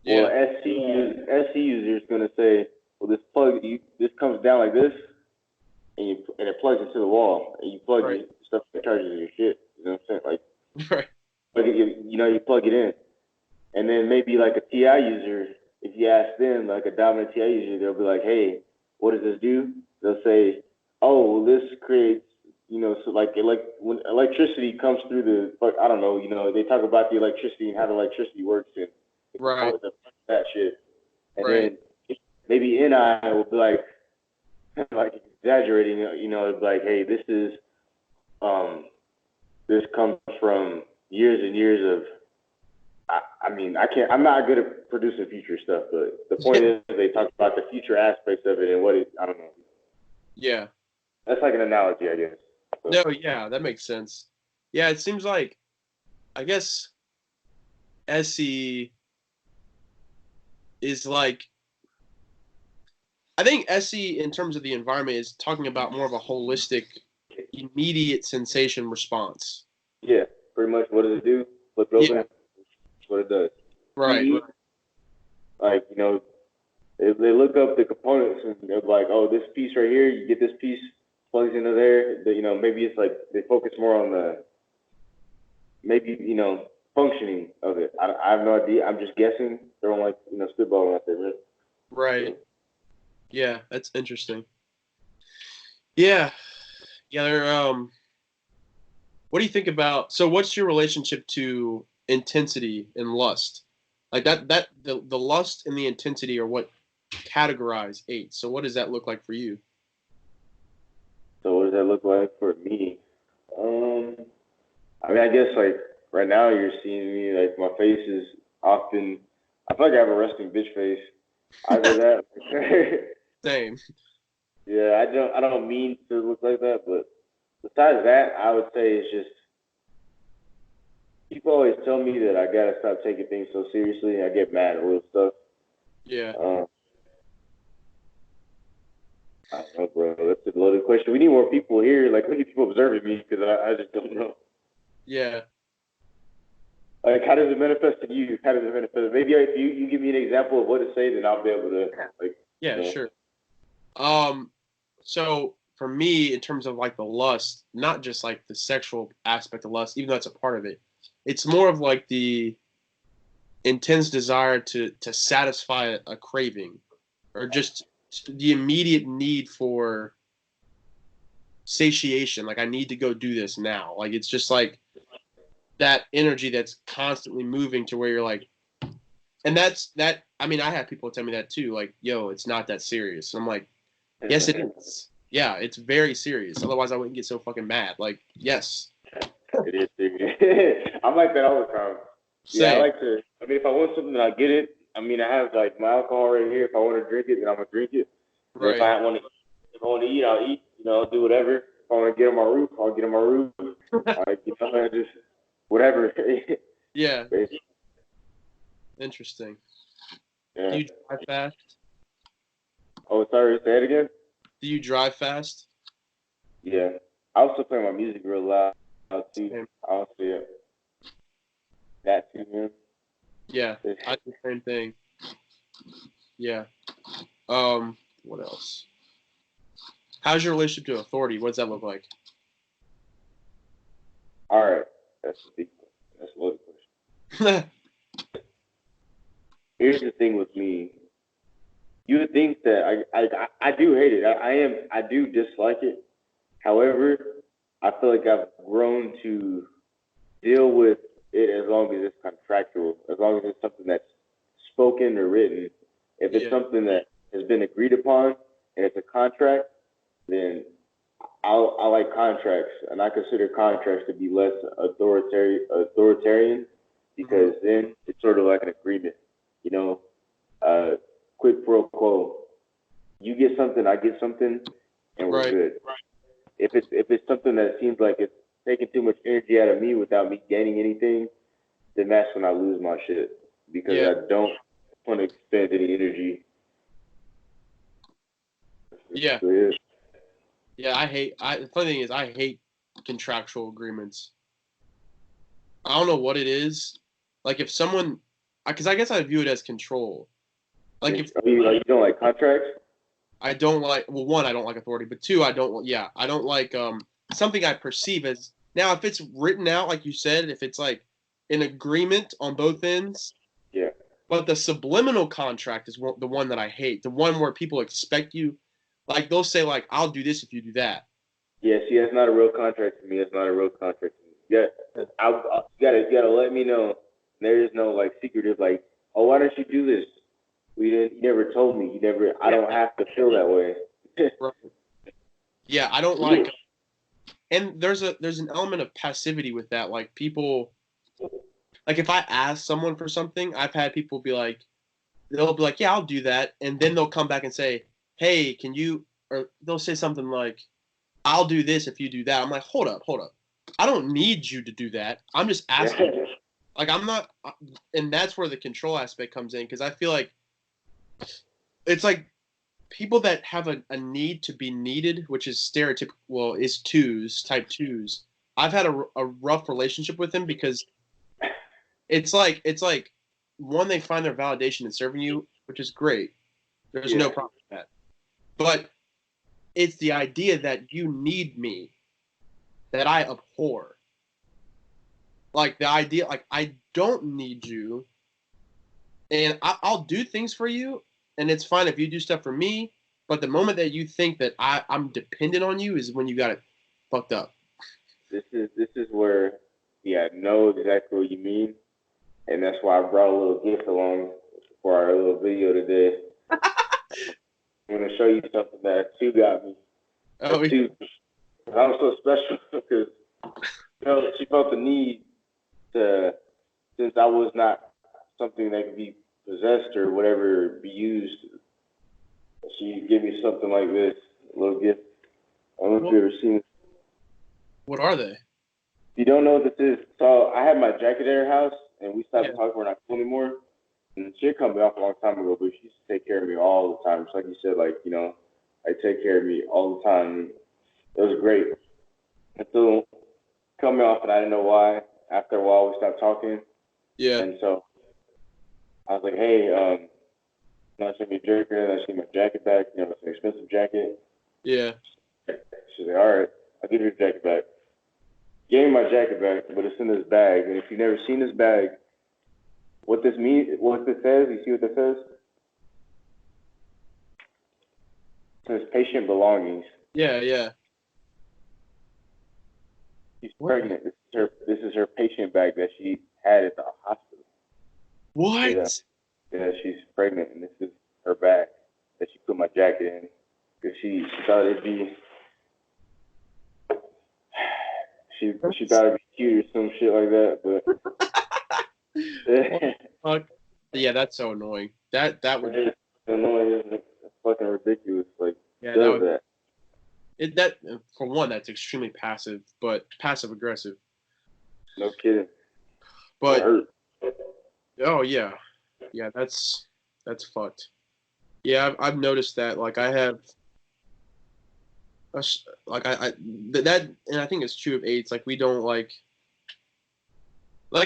Yeah. Well, SC user is going to say, well, this comes down like this, and it plugs into the wall, and you plug your stuff that charges your shit. You know what I'm saying? Like, you plug it in, and then maybe like a TI user, if you ask them, like a dominant TI user, they'll be like, hey, what does this do? They'll say, oh, well, this creates, so like when electricity comes through I don't know, they talk about the electricity and how the electricity works and that shit. And then maybe NI will be like exaggerating, it's like, hey, this comes from years and years of, I'm not good at producing future stuff, but the point is they talk about the future aspects of it and I don't know. Yeah. That's like an analogy, I guess. So. No, yeah, that makes sense. Yeah, it seems like, I guess, SE is like, I think SE in terms of the environment is talking about more of a holistic, immediate sensation response. Yeah, pretty much. What does it do? Flip it open. That's what it does. Right. Like, they look up the components and they're like, oh, this piece right here, you get this piece, plugs into there. Maybe it's like they focus more on the functioning of it. I have no idea. I'm just guessing. Throwing spitballing out there, man. Right. So. Yeah, that's interesting. Yeah. Yeah. What do you think about? So, what's your relationship to intensity and lust? Like the lust and the intensity are what categorize 8. So, what does that look like for you? So, what does that look like for me? I guess like right now you're seeing me like my face is often. I feel like I have a resting bitch face. Either that. Same. Yeah, I don't mean to look like that, but besides that, I would say it's just people always tell me that I gotta stop taking things so seriously. I get mad at little stuff. Yeah. I don't know, bro. That's a loaded question. We need more people here. Like, we need people observing me because I just don't know. Yeah. Like, how does it manifest in you? How does it manifest? Maybe if you give me an example of what to say, then I'll be able to like. Yeah, sure. So for me, in terms of like the lust, not just like the sexual aspect of lust, even though that's a part of it, it's more of like the intense desire to satisfy a craving, or just the immediate need for satiation. Like I need to go do this now. Like it's just like that energy that's constantly moving to where you're like, and that's that. I mean, I have people tell me that too. Like, yo, it's not that serious. And I'm like, yes, it is. Yeah, it's very serious. Otherwise, I wouldn't get so fucking mad. Like, yes. It is serious. I'm like that all the time. Yeah, I Same. like to. I mean, if I want something, I get it. I mean, I have like my alcohol right here. If I want to drink it, then I'm gonna drink it. And Right. if I want to eat, I'll eat. You know, I'll do whatever. If I want to get on my roof, I'll get on my roof. Like, you know, just whatever. Yeah. Basically. Interesting. Yeah. Do you drive fast? Oh, sorry. Say it again. Do you drive fast? Yeah. I also play my music real loud too. Same. I'll say it. That too, man. Yeah, I do the same thing. Yeah. What else? How's your relationship to authority? What does that look like? All right. That's a big one. That's a loaded question. Here's the thing with me. You would think that I do hate it. I do dislike it. However, I feel like I've grown to deal with it as long as it's contractual, as long as it's something that's spoken or written. If it's something that has been agreed upon and it's a contract, then I like contracts, and I consider contracts to be less authoritarian because then it's sort of like an agreement, you know, quid pro quo. You get something, I get something, and we're good. Right. If it's something that seems like it's taking too much energy out of me without me gaining anything, then that's when I lose my shit because I don't want to expend any energy. Yeah. Yeah, the funny thing is I hate contractual agreements. I don't know what it is. Like if someone, because I guess I view it as control. Like if you don't like contracts. I don't like. Well, one, I don't like authority, but two, I don't. Yeah, I don't like something I perceive as. Now, if it's written out, like you said, if it's like an agreement on both ends. Yeah. But the subliminal contract is the one that I hate. The one where people expect you, like they'll say, like, "I'll do this if you do that." Yeah, see, that's not a real contract to me. It's not a real contract to me. Yeah, you gotta let me know. There is no like secretive like, oh, why don't you do this? You never told me. I don't have to feel that way. Right. Yeah, I don't like. And there's an element of passivity with that. Like people, like if I ask someone for something, I've had people be like, they'll be like, yeah, I'll do that, and then they'll come back and say, hey, can you? Or they'll say something like, I'll do this if you do that. I'm like, hold up. I don't need you to do that. I'm just asking. Like I'm not, and that's where the control aspect comes in because I feel like it's like people that have a need to be needed, which is stereotypical, well, is type twos. I've had a rough relationship with them because it's like one, they find their validation in serving you, which is great. There's no problem with that. But it's the idea that you need me that I abhor. Like the idea, like I don't need you, and I'll do things for you, and it's fine if you do stuff for me. But the moment that you think that I'm dependent on you is when you got it fucked up. This is where, I know exactly what you mean, and that's why I brought a little gift along for our little video today. I'm gonna show you something that two got me. Oh, I'm so special because she felt the need to, since I was not something that could be possessed or whatever, be used. She gave me something like this, a little gift. I don't know if you've ever seen it. What are they? If you don't know what this is, so I had my jacket at her house, and we stopped talking. We're not cool anymore. And she had cut me off a long time ago, but she used to take care of me all the time. Just like you said, take care of me all the time. It was great. Until cut me off, and I didn't know why. After a while, we stopped talking. Yeah. And so I was like, hey, I sent me a jacket, and I sent my jacket back. It's an expensive jacket. Yeah. She's like, all right, I'll give you your jacket back. Gave me my jacket back, but it's in this bag. And if you've never seen this bag, what this says, you see what this says? It says patient belongings. Yeah. She's pregnant. This is her patient bag that she had at the hospital. What? Yeah, she's pregnant, and this is her bag that she put my jacket in because she thought it'd be she thought it'd be cute or some shit like that, but Fuck. Yeah, that's so annoying. That would. it's annoying. It's fucking ridiculous. Like, Yeah, does that? That for one, that's extremely passive aggressive. No kidding. But Hurt. oh yeah, that's fucked. Yeah, I've noticed that. Like I have, like that, and I think it's true of eights. Like we don't like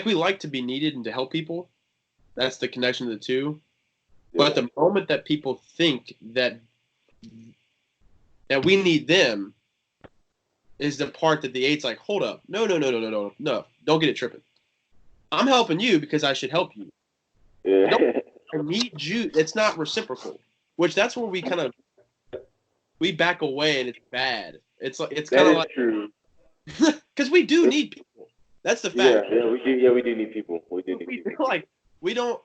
we like to be needed and to help people. That's the connection of the two. Yeah. But the moment that people think that we need them is the part that the eight's like, hold up, no, don't get it tripping. I'm helping you because I should help you. Yeah. I need you. It's not reciprocal, which that's where we kind of back away, and it's bad. It's kind of like true. because we do need people. That's the fact. Yeah, we do. Yeah, we do need people. We do need people. Like we don't.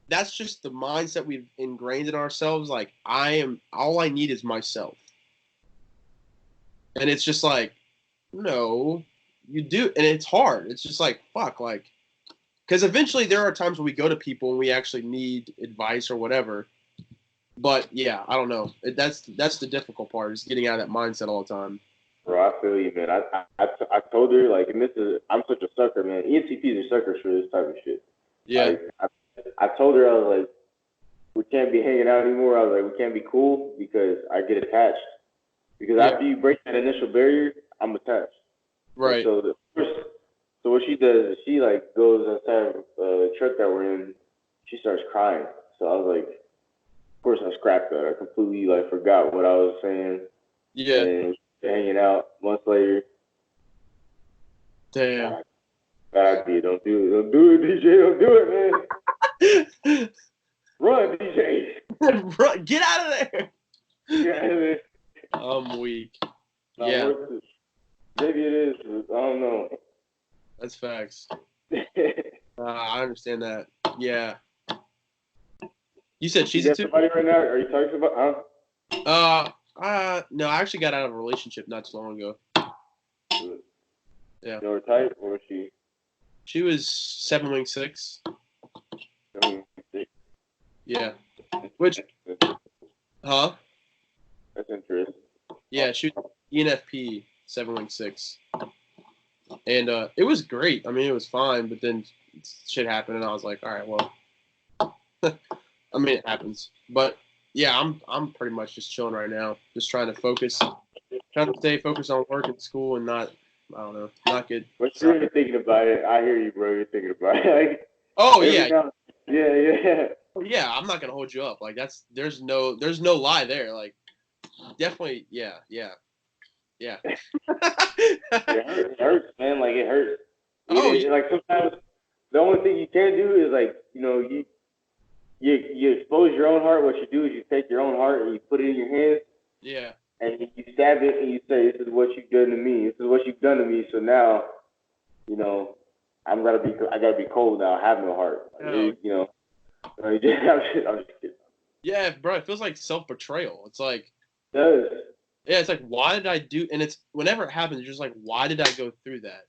That's just the mindset we've ingrained in ourselves. Like all I need is myself, and it's just like, no, you do, and it's hard. It's just like fuck, like. Because eventually there are times when we go to people and we actually need advice or whatever. But yeah, I don't know. That's the difficult part is getting out of that mindset all the time. Bro, I feel you, man. I told her, like, and I'm such a sucker, man. ENTPs are suckers for this type of shit. Yeah. Like, I told her, I was like, we can't be hanging out anymore. I was like, we can't be cool because I get attached. Because after you break that initial barrier, I'm attached. Right. And so what she does is she like goes outside the truck that we're in. She starts crying. So I was like, of course I scrapped that. I completely like forgot what I was saying. Yeah. And hanging out months later. Damn. Bad idea. Don't do it. Don't do it, DJ. Don't do it, man. Run, DJ. Run. Get out of there. Get out of there. I'm weak. Not yeah. worth it. Maybe it is. I don't know. That's facts. I understand that. Yeah. You said she's a two? Somebody right now? Are you talking about? No, I actually got out of a relationship not too long ago. Yeah. You know her type, or was she? She was 7'6". Yeah. Which? Huh? That's interesting. Yeah, she was ENFP 7'6". And it was great. I mean, it was fine, but then shit happened, and I was like, all right, well, I mean, it happens. But yeah, I'm pretty much just chilling right now, just trying to stay focused on work and school, and not get. But you're really thinking about it. I hear you, bro. You're thinking about it. Like, oh yeah. Yeah. Yeah, I'm not gonna hold you up. Like there's no lie there. Like definitely, yeah. It hurts, man. Like it hurts. Like sometimes the only thing you can do is like, you expose your own heart. What you do is you take your own heart and you put it in your hands. Yeah. And you stab it and you say, "This is what you've done to me. This is what you've done to me." So now, I gotta be cold now. I have no heart. Like, I'm just kidding. Yeah, bro. It feels like self-betrayal. It's like. It does. Yeah, it's like, why did I do? And it's whenever it happens, you're just like, why did I go through that?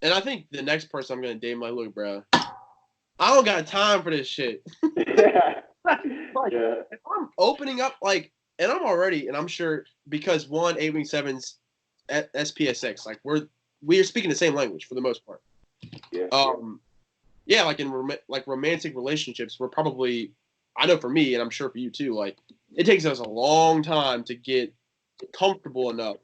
And I think the next person I'm gonna date, like, look, bro, I don't got time for this shit. Yeah. If I'm opening up, like, and I'm already, and I'm sure because 8-7's at SPSX, like we are speaking the same language for the most part. Yeah. Yeah, like in romantic relationships, we're probably, I know for me, and I'm sure for you too, like it takes us a long time to get comfortable enough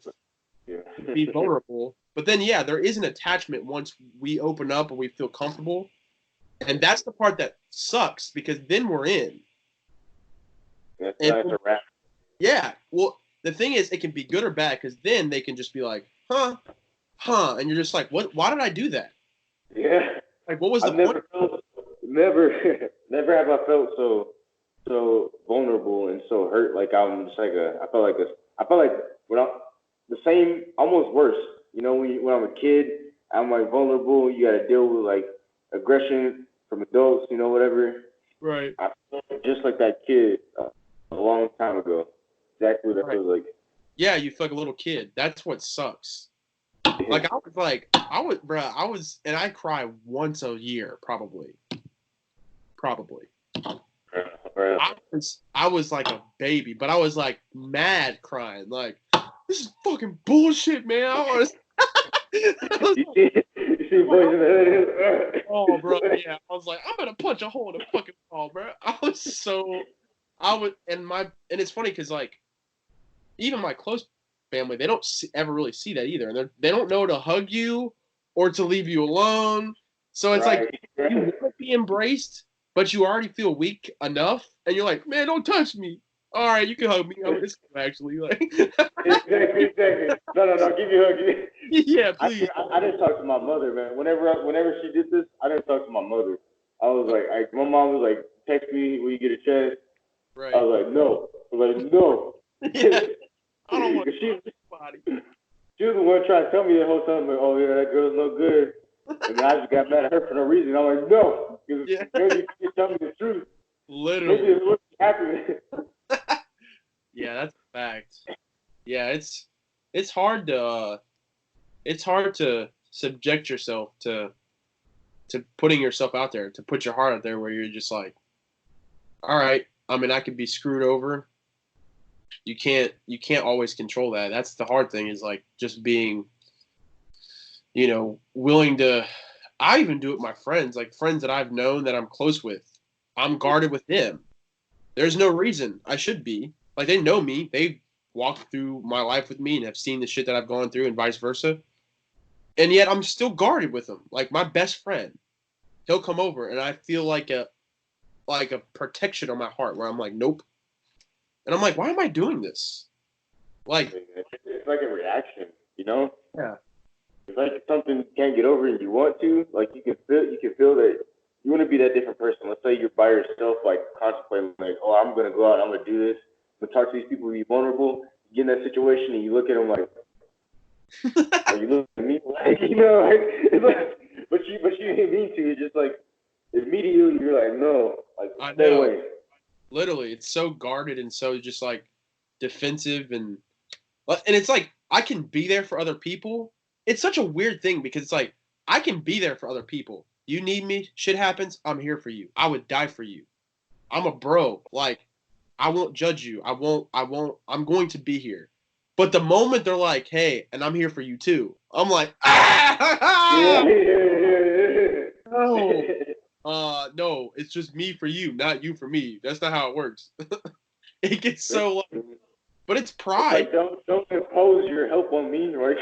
to be vulnerable. But then, yeah, there is an attachment once we open up and we feel comfortable. And that's the part that sucks because then we're in. That's a wrap. Yeah. Well, the thing is, it can be good or bad because then they can just be like, huh. And you're just like, what? Why did I do that? Yeah. Like, what was the point? Never have I felt so vulnerable and so hurt. Like I'm just like I felt like when I'm the same, almost worse you know, when I'm a kid, I'm like vulnerable. You got to deal with like aggression from adults, you know, whatever. Right. I feel just like that kid a long time ago. Exactly what that feels like. Yeah, you feel like a little kid. That's what sucks. Like and I cry once a year, probably. I was like a baby, but I was like mad crying. Like, this is fucking bullshit, man. You see boys in the hood. Oh, bro, yeah. I was like, I'm gonna punch a hole in the fucking wall, bro. And it's funny because like, even my close family, they don't ever really see that either, and they don't know to hug you or to leave you alone. So it's like you want to be embraced, but you already feel weak enough, and you're like, man, don't touch me. All right, you can hug me. It's actually like exactly. No, give you a hug. Yeah, please. I didn't talk to my mother, man. Whenever she did this, I didn't talk to my mother. I was like, my mom was like, text me when you get a chance. Right. I was like, no. Yeah. I don't want anybody. She was the one trying to tell me the whole time, like, oh yeah, that girl's no good. And I just got mad at her for no reason. I'm like, no, because you tell me the truth. Literally. Maybe it's what's happening. Yeah, that's a fact. Yeah, it's hard to subject yourself to putting yourself out there, to put your heart out there where you're just like, all right, I mean, I could be screwed over. You can't always control that. That's the hard thing, is like just being, willing to. I even do it with my friends, like friends that I've known that I'm close with. I'm guarded with them. There's no reason I should be. Like, they know me. They walked through my life with me and have seen the shit that I've gone through and vice versa. And yet I'm still guarded with them. Like, my best friend, he'll come over and I feel like a protection on my heart where I'm like, nope. And I'm like, why am I doing this? Like, it's like a reaction, you know? Yeah. It's like something you can't get over and you want to. Like, you can feel that you want to be that different person. Let's say you're by yourself, like contemplating, like, oh, I'm gonna go out, I'm gonna do this, I'm gonna talk to these people, be vulnerable. You get in that situation and you look at them like, or you look at me like, like, it's like, but you didn't mean to. It's just like immediately you're like, no, like, stay away. Literally, it's so guarded and so just like defensive, and it's like I can be there for other people. It's such a weird thing because it's like I can be there for other people. You need me, shit happens, I'm here for you. I would die for you. I'm a bro. Like, I won't judge you. I'm going to be here. But the moment they're like, hey, and I'm here for you too, I'm like, no, it's just me for you, not you for me. That's not how it works. It gets so like, but it's pride. Like, don't impose your help on me, right?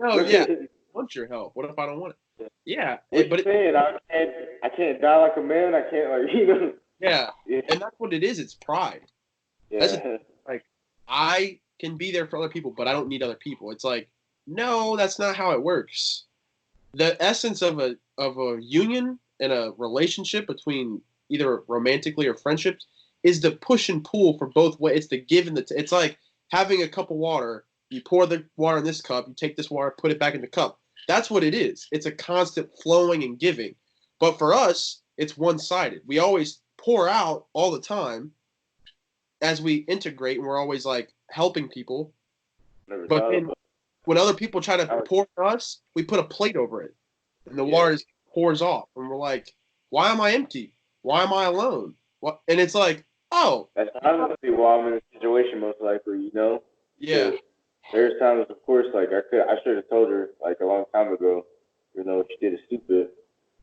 Oh yeah, I want your help. What if I don't want it? Yeah, but saying I can't die like a man. I can't, like, Yeah, and that's what it is. It's pride. Yeah. Like, I can be there for other people, but I don't need other people. It's like, no, that's not how it works. The essence of a union and a relationship between either romantically or friendships is the push and pull for both ways. It's the give and the it's like having a cup of water. You pour the water in this cup, you take this water, put it back in the cup. That's what it is. It's a constant flowing and giving. But for us, it's one-sided. We always pour out all the time as we integrate, and we're always like helping people. But then when other people try to pour us, we put a plate over it, and the water just pours off, and we're like, why am I empty? Why am I alone? What? And it's like, oh, that's honestly why I'm in this situation, most likely, Yeah. There's times, of course, like I should have told her like a long time ago, what she did is stupid.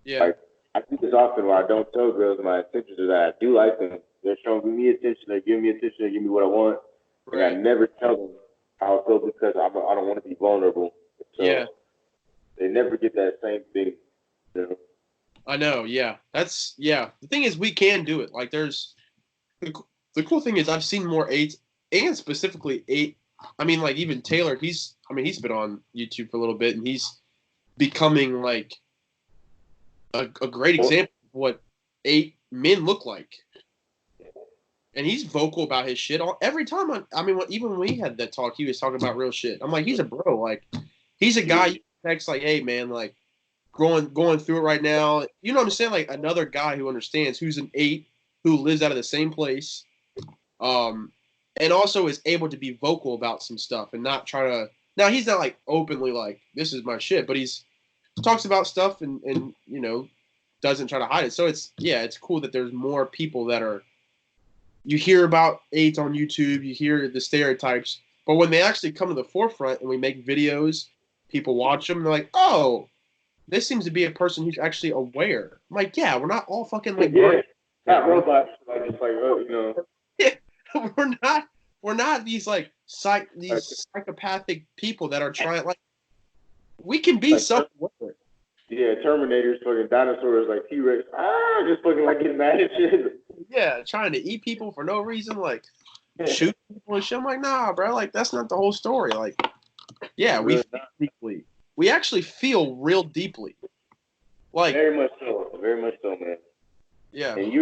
Yeah. Like, I do this often where I don't tell girls my intentions are that I do like them. They're showing me attention. They give me attention. They give me what I want. Right. And I never tell them how I feel because I don't want to be vulnerable. So they never get that same thing. I know. Yeah. The thing is, we can do it. Like, there's the cool thing is I've seen more 8s, and specifically 8. I mean, like, even Taylor, he's been on YouTube for a little bit, and he's becoming like a great example of what 8 men look like. And he's vocal about his shit every time. Even when we had that talk, he was talking about real shit. I'm like, he's a bro. Like, He's a guy you text like, hey man, like going through it right now. You know what I'm saying? Like another guy who understands, who's an 8, who lives out of the same place, and also is able to be vocal about some stuff and not try to. Now he's not like openly like this is my shit, but he's talks about stuff and you know doesn't try to hide it. So it's cool that there's more people that are. You hear about 8s on YouTube, you hear the stereotypes, but when they actually come to the forefront and we make videos, people watch them, they're like, oh, this seems to be a person who's actually aware. I'm like, yeah, we're not all fucking like not robots, like just like you know. Yeah, we're not these like these psychopathic people that are trying like we can be self-aware. Yeah, Terminators, fucking dinosaurs like T-Rex, just fucking like getting mad at shit. Yeah, trying to eat people for no reason, like shoot people and shit. I'm like, nah, bro, like that's not the whole story. Like, yeah, we feel deeply. We actually feel real deeply. Like very much so, man. Yeah. And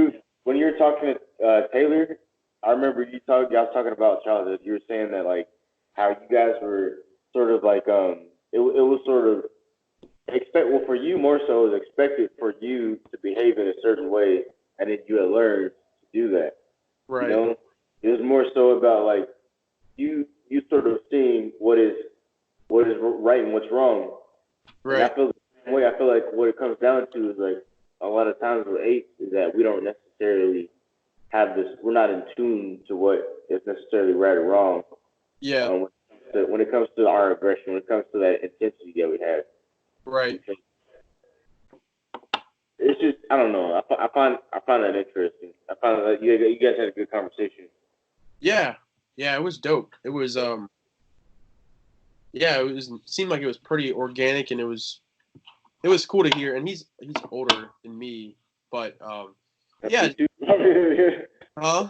when you were talking to Taylor, I remember you guys talking about childhood. You were saying that like how you guys were sort of like it was sort of for you more so it was expected for you to behave in a certain way, and then you had learned to do that. Right. You know, it was more so about like you sort of seeing what is right and what's wrong. Right. And I feel the same way. I feel like what it comes down to is like a lot of times with 8 is that we don't necessarily have this. We're not in tune to what is necessarily right or wrong. Yeah. When it comes to our aggression, when it comes to that intensity that we have. Right. It's just I don't know. I find that interesting. I find that you guys had a good conversation. Yeah, it was dope. It was seemed like it was pretty organic, and it was cool to hear. And he's older than me, but yeah. Huh?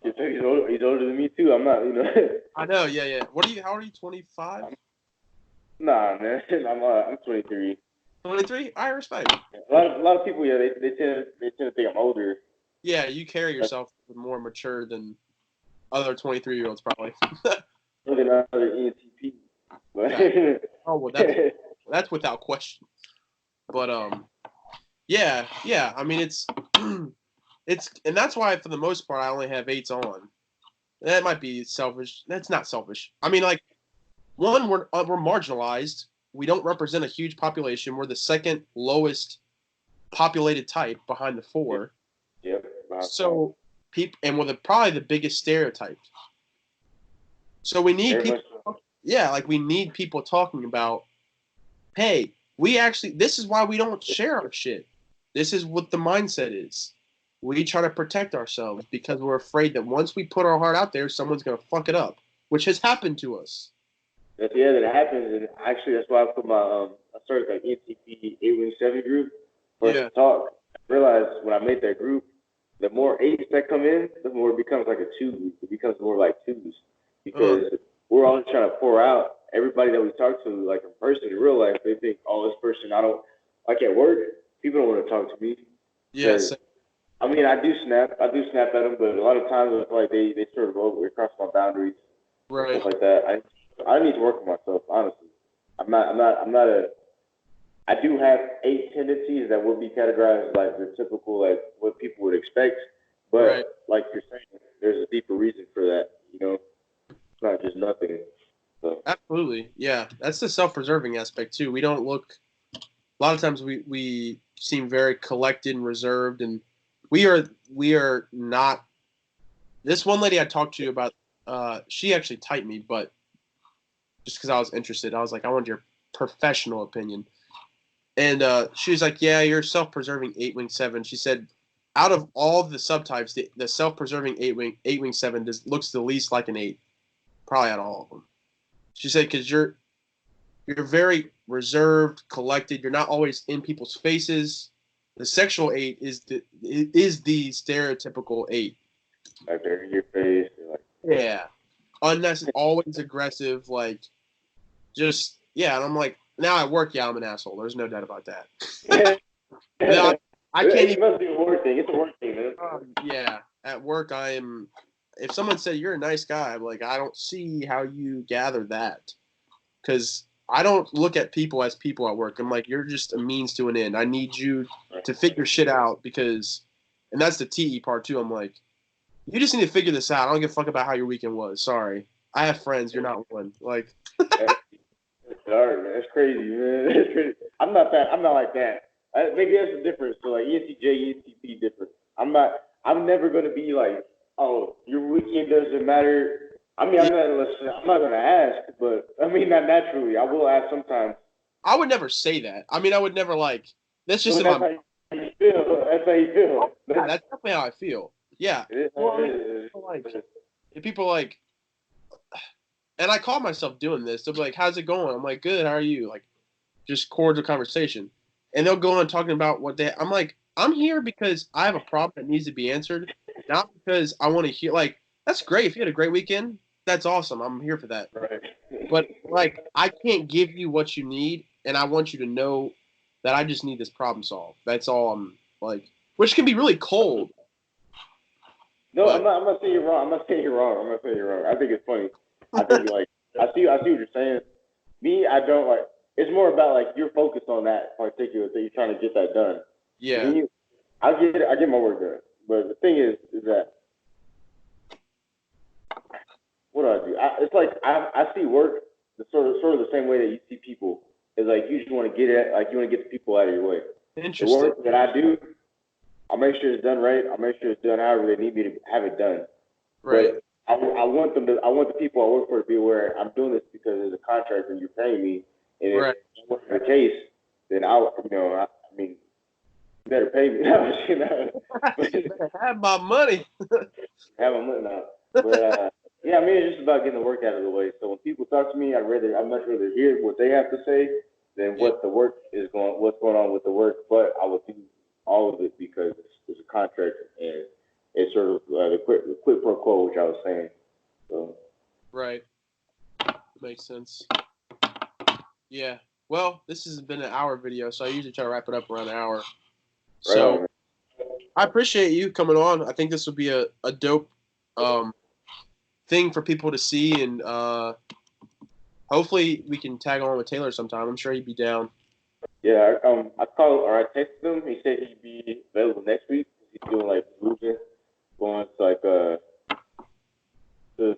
He's older than me too. I'm not, you know. I know. Yeah. How are you? 25? Nah, man. I'm 23. 23? I respect. A lot of people, yeah, they tend to think I'm older. Yeah, you carry yourself more mature than other 23-year-olds probably. Really not other ENTP. But oh well, that's without question. But yeah. I mean, it's and that's why for the most part I only have 8s on. That might be selfish. That's not selfish. I mean, like, one, we're marginalized. We don't represent a huge population. We're the second lowest populated type behind the 4. Yep. So people, and we're probably the biggest stereotype. So we need people. Yeah, like we need people talking about, hey, this is why we don't share our shit. This is what the mindset is. We try to protect ourselves because we're afraid that once we put our heart out there, someone's going to fuck it up, which has happened to us. That happens. And actually, that's why I put my, I started like ENTP 817 group for us to talk. I realized when I made that group, the more 8s that come in, the more it becomes like a 2 group. It becomes more like 2s because we're always trying to pour out everybody that we talk to, like in person, in real life. They think, oh, this person, like at work, people don't want to talk to me. Yes. I mean, I do snap at them, but a lot of times it's like they sort of cross my boundaries, right? Stuff like that. I need to work on myself, honestly. I do have 8 tendencies that would be categorized like the typical, like what people would expect, but like you're saying, there's a deeper reason for that. You know, it's not just nothing. So. Absolutely, yeah. That's the self-preserving aspect too. We don't look. A lot of times we seem very collected and reserved, and we are not. This one lady I talked to you about, she actually typed me, but just because I was interested, I was like, I want your professional opinion. And she was like, yeah, you're self-preserving 8-wing-7. She said, out of all the subtypes, the self-preserving 8-wing-7 looks the least like an 8, probably out of all of them. She said, because you're very reserved, collected. You're not always in people's faces. The sexual 8 is the stereotypical 8. Like they're in your face. Yeah, unnecessary, always aggressive, like just And I'm like, now at work, I'm an asshole. There's no doubt about that. I can't even. It must be a work thing. It's a work thing, man. Yeah, at work, I am. If someone said you're a nice guy, I'm like, I don't see how you gather that, because I don't look at people as people at work. I'm like, you're just a means to an end. I need you to figure shit out because, and that's the TE part too. I'm like, you just need to figure this out. I don't give a fuck about how your weekend was. Sorry. I have friends. You're not one. Like, Sorry, man. That's crazy, man. That's crazy. I'm not like that. Maybe that's the difference. So like ENTJ, ENTP different. I'm never gonna be like, oh, your weekend doesn't matter. I mean, I'm not gonna ask, but I mean, not naturally. I will ask sometimes. I would never say that. I mean, I would never like. That's just That's how you feel. That's how you feel. Yeah, that's definitely how I feel. Yeah. Well, I mean, people like, and I call myself doing this. They'll be like, "How's it going?" I'm like, "Good. How are you?" Like, just cordial conversation, and they'll go on talking about what they. I'm like, I'm here because I have a problem that needs to be answered, not because I want to hear. Like, that's great. If you had a great weekend, that's awesome. I'm here for that. Right. But like, I can't give you what you need, and I want you to know that I just need this problem solved. That's all I'm like, which can be really cold. No, but, I'm not saying you're wrong. I'm not saying you're wrong. I think it's funny. I think like I see what you're saying. Me, I don't like. It's more about like you're focused on that particular thing. You're trying to get that done. Yeah. I get my work done. But the thing is that what do I do? It's like I see work the sort of the same way that you see people. It's like you just want to get it. Like you want to get the people out of your way. Interesting. The work that I do, I'll make sure it's done right. I'll make sure it's done however they need me to have it done. Right. But I want the people I work for to be aware I'm doing this because there's a contract and you're paying me. And if that's the case, then I mean, you better pay me. You better have my money. Have my money now. But yeah, I mean, it's just about getting the work out of the way. So when people talk to me, I'd much rather hear what they have to say than what's going on with the work. But I will do all of it because it's a contract and it's sort of the quid pro quo, which I was saying. So. Right. Makes sense. Yeah. Well, this has been an hour video, so I usually try to wrap it up around an hour. So right I appreciate you coming on. I think this would be a dope thing for people to see, and hopefully we can tag along with Taylor sometime. I'm sure he'd be down. Yeah, I called or I texted him. He said he'd be available next week. He's doing like moving, going to like the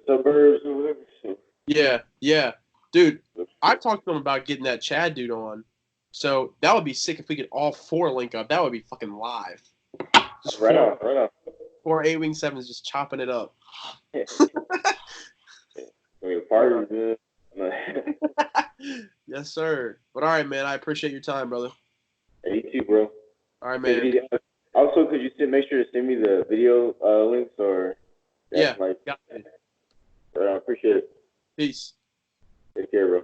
suburbs or whatever. So. Yeah. Dude, I talked to him about getting that Chad dude on. So that would be sick if we could all four link up. That would be fucking live. Right on. 4 8-wing 7s just chopping it up. I mean, party, man. Yes, sir. But all right, man. I appreciate your time, brother. Hey, you too, bro. All right, man. Also, could you make sure to send me the video links or? Yeah. Like, I appreciate it. Peace. Take care, bro.